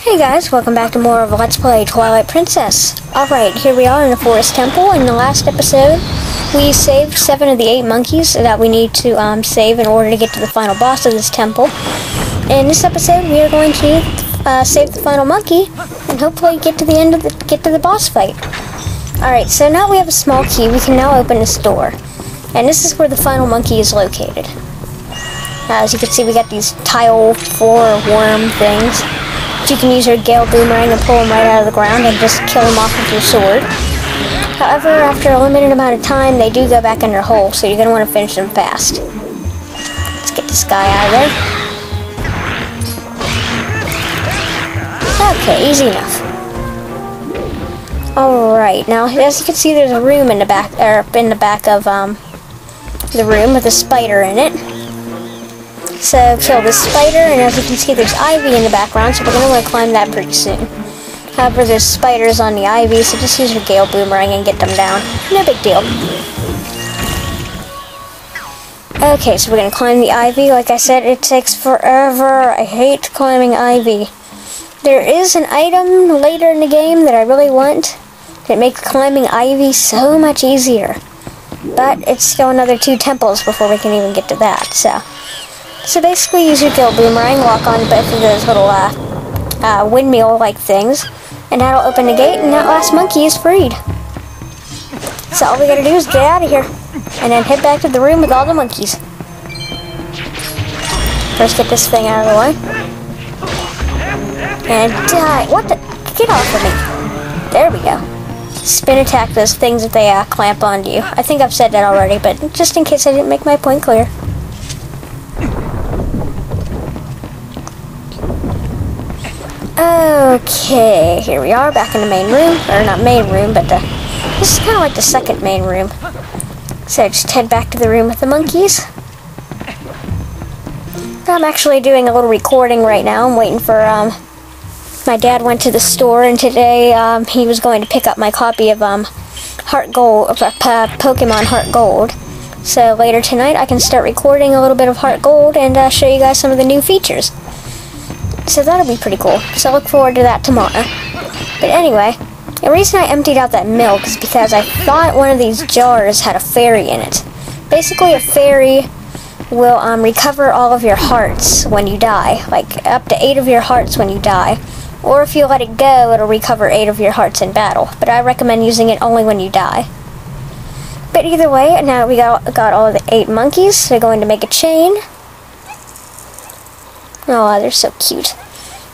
Hey guys, welcome back to more of Let's Play Twilight Princess. Alright, here we are in the Forest Temple. In the last episode, we saved 7 of the 8 monkeys that we need to save in order to get to the final boss of this temple. In this episode, we are going to save the final monkey and hopefully get to the end of the boss fight. Alright, so now we have a small key. We can now open this door. And this is where the final monkey is located. As you can see, we got these tile floor worm things. You can use your Gale Boomerang and pull them right out of the ground and just kill them off with your sword. However, after a limited amount of time, they do go back in their hole, so you're going to want to finish them fast. Let's get this guy out of there. Okay, easy enough. Alright, now as you can see, there's a room in the back, of the room with a spider in it. So kill this spider, and as you can see, there's ivy in the background, so we're going to want to climb that pretty soon. However, there's spiders on the ivy, so just use your Gale Boomerang and get them down. No big deal. Okay, so we're going to climb the ivy. Like I said, it takes forever. I hate climbing ivy. There is an item later in the game that I really want that makes climbing ivy so much easier. But it's still another 2 temples before we can even get to that, So basically, use your Gale Boomerang, walk on both of those little windmill-like things, and that'll open the gate, and that last monkey is freed. So all we gotta do is get out of here, and then head back to the room with all the monkeys. First, get this thing out of the way. And die. What the? Get off of me. There we go. Spin attack those things if they clamp onto you. I think I've said that already, but just in case I didn't make my point clear. Okay, here we are, back in the main room. Or not main room, but this is kind of like the second main room. So just head back to the room with the monkeys. I'm actually doing a little recording right now. I'm waiting for, my dad went to the store, and today, he was going to pick up my copy of, Heart Gold, Pokemon Heart Gold. So later tonight, I can start recording a little bit of Heart Gold and show you guys some of the new features. So that'll be pretty cool. So look forward to that tomorrow. But anyway, the reason I emptied out that milk is because I thought one of these jars had a fairy in it. Basically, a fairy will recover all of your hearts when you die. Like, up to 8 of your hearts when you die. Or if you let it go, it'll recover 8 of your hearts in battle. But I recommend using it only when you die. But either way, now we got all of the 8 monkeys. They're going to make a chain. Oh, they're so cute.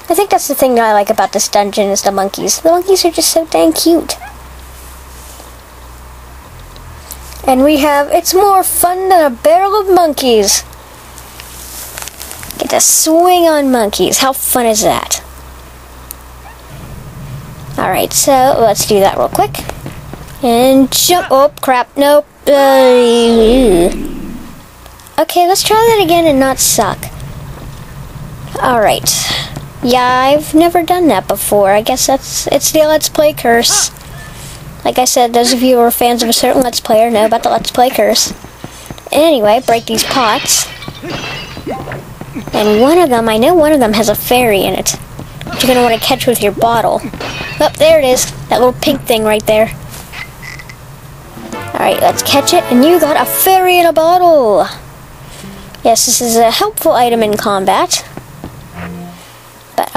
I think that's the thing that I like about this dungeon is the monkeys. The monkeys are just so dang cute. And we have, it's more fun than a barrel of monkeys. Get to swing on monkeys. How fun is that? Alright, so let's do that real quick. And jump. Oh, crap. Nope. Okay, let's try that again and not suck. Alright. Yeah, I've never done that before. I guess it's the Let's Play curse. Like I said, those of you who are fans of a certain Let's Player know about the Let's Play curse. Anyway, break these pots. And one of them, I know one of them has a fairy in it. Which you're going to want to catch with your bottle. Oh, there it is. That little pink thing right there. Alright, let's catch it. And you got a fairy in a bottle. Yes, this is a helpful item in combat. But,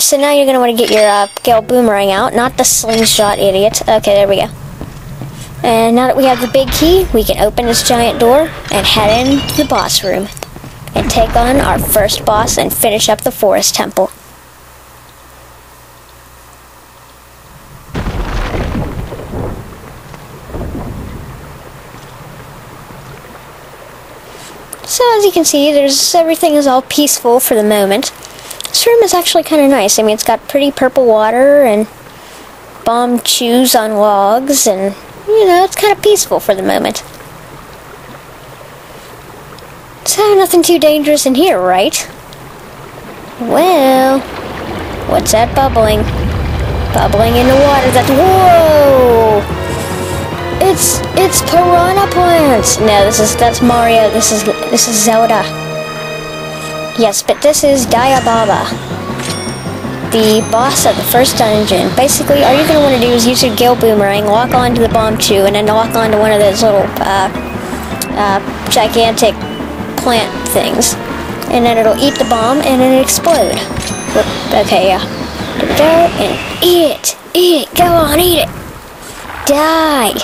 so now you're going to want to get your Gale Boomerang out, not the slingshot, idiot. Okay, there we go. And now that we have the big key, we can open this giant door and head into the boss room and take on our first boss and finish up the Forest Temple. So as you can see, everything is all peaceful for the moment. This room is actually kind of nice. I mean, it's got pretty purple water and bomb chews on logs, and, you know, it's kind of peaceful for the moment. So, nothing too dangerous in here, right? Well, what's that bubbling? Bubbling in the water. That's, whoa! It's piranha plants! No, that's Mario. This is Zelda. Yes, but this is Diababa. the boss of the first dungeon. Basically, all you're going to want to do is use your Gale Boomerang, lock onto the bomb chew, and then lock onto one of those little gigantic plant things. And then it'll eat the bomb, and then it explode. Whoop, okay, yeah. There we go, and eat it! Eat it! Go on, eat it! Die!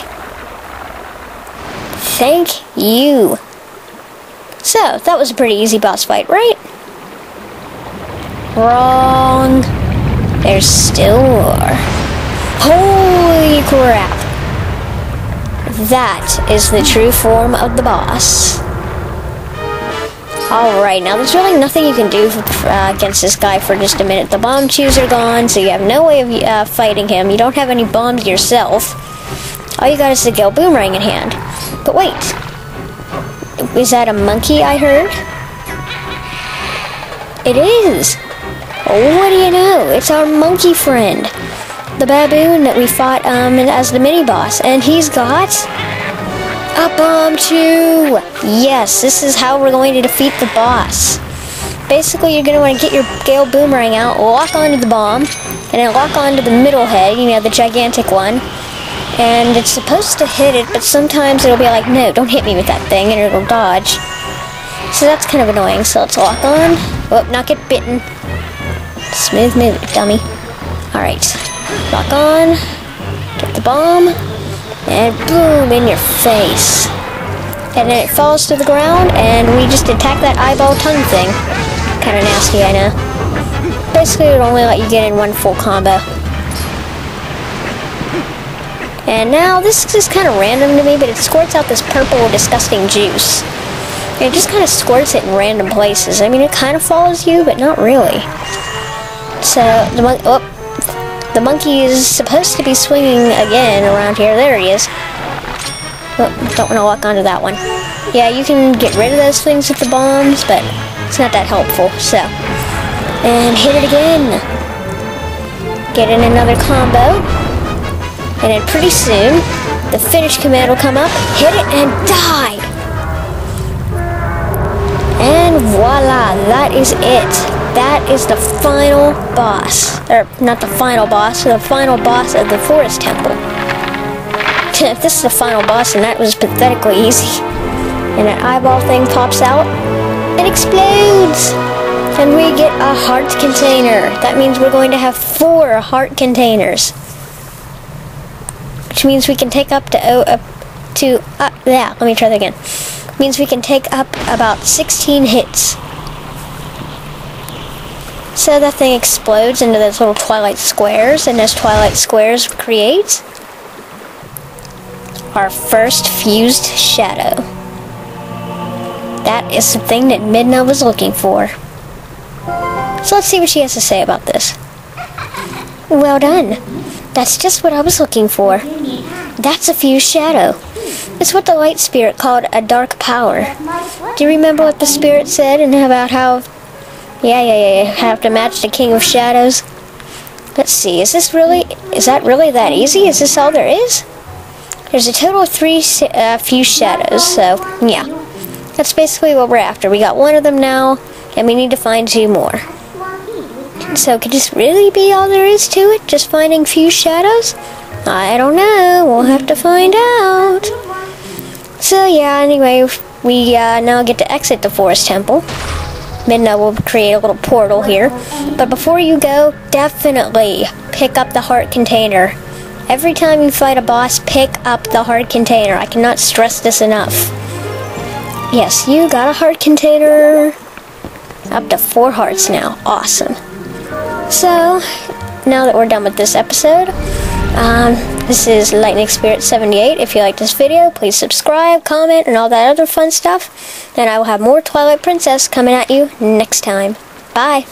Thank you! So, that was a pretty easy boss fight, right? Wrong. There's still more. Holy crap! That is the true form of the boss. Alright, now there's really nothing you can do against this guy for just a minute. The bomb chews are gone, so you have no way of fighting him. You don't have any bombs yourself. All you got is the Gale Boomerang in hand. But wait. Is that a monkey I heard? It is! What do you know? It's our monkey friend. The baboon that we fought as the mini-boss. And he's got a bomb chew! Yes, this is how we're going to defeat the boss. Basically, you're going to want to get your Gale Boomerang out, lock onto the bomb, and then lock onto the middle head, you know, the gigantic one. And it's supposed to hit it, but sometimes it'll be like, no, don't hit me with that thing, and it'll dodge. So that's kind of annoying. So let's lock on. Oh, not get bitten. Smooth move, dummy. Alright. Lock on. Get the bomb. And boom, in your face. And then it falls to the ground, and we just attack that eyeball tongue thing. Kind of nasty, I know. Basically, it would only let you get in one full combo. And now, this is kind of random to me, but it squirts out this purple, disgusting juice. And it just kind of squirts it in random places. I mean, it kind of follows you, but not really. So, the monkey is supposed to be swinging again around here. There he is. Oh, don't want to lock onto that one. Yeah, you can get rid of those things with the bombs, but it's not that helpful. So, and hit it again. Get in another combo. And then pretty soon, the finish command will come up, hit it, and die! And voila, that is it. That is the final boss. Or, not the final boss, the final boss of the Forest Temple. If this is the final boss, then that was pathetically easy. And that eyeball thing pops out and explodes! And we get a heart container. That means we're going to have 4 heart containers. Which means we can take up let me try that again. Means we can take up about 16 hits. So that thing explodes into those little Twilight squares, and those Twilight squares create our first fused shadow. That is the thing that Midna was looking for. So let's see what she has to say about this. Well done. That's just what I was looking for. That's a fused shadow. It's what the light spirit called a dark power. Do you remember what the spirit said and about how... Yeah, have to match the King of Shadows? Let's see, is that really that easy? Is this all there is? There's a total of 3 fused shadows, so yeah. That's basically what we're after. We got 1 of them now, and we need to find 2 more. So could this really be all there is to it? Just finding fused shadows? I don't know. We'll have to find out. So yeah, anyway, we now get to exit the Forest Temple. Midna will create a little portal here. But before you go, definitely pick up the heart container. Every time you fight a boss, pick up the heart container. I cannot stress this enough. Yes, you got a heart container. Up to 4 hearts now. Awesome. So, now that we're done with this episode, this is Lightning Spirit 78. If you like this video, please subscribe, comment, and all that other fun stuff. And I will have more Twilight Princess coming at you next time. Bye.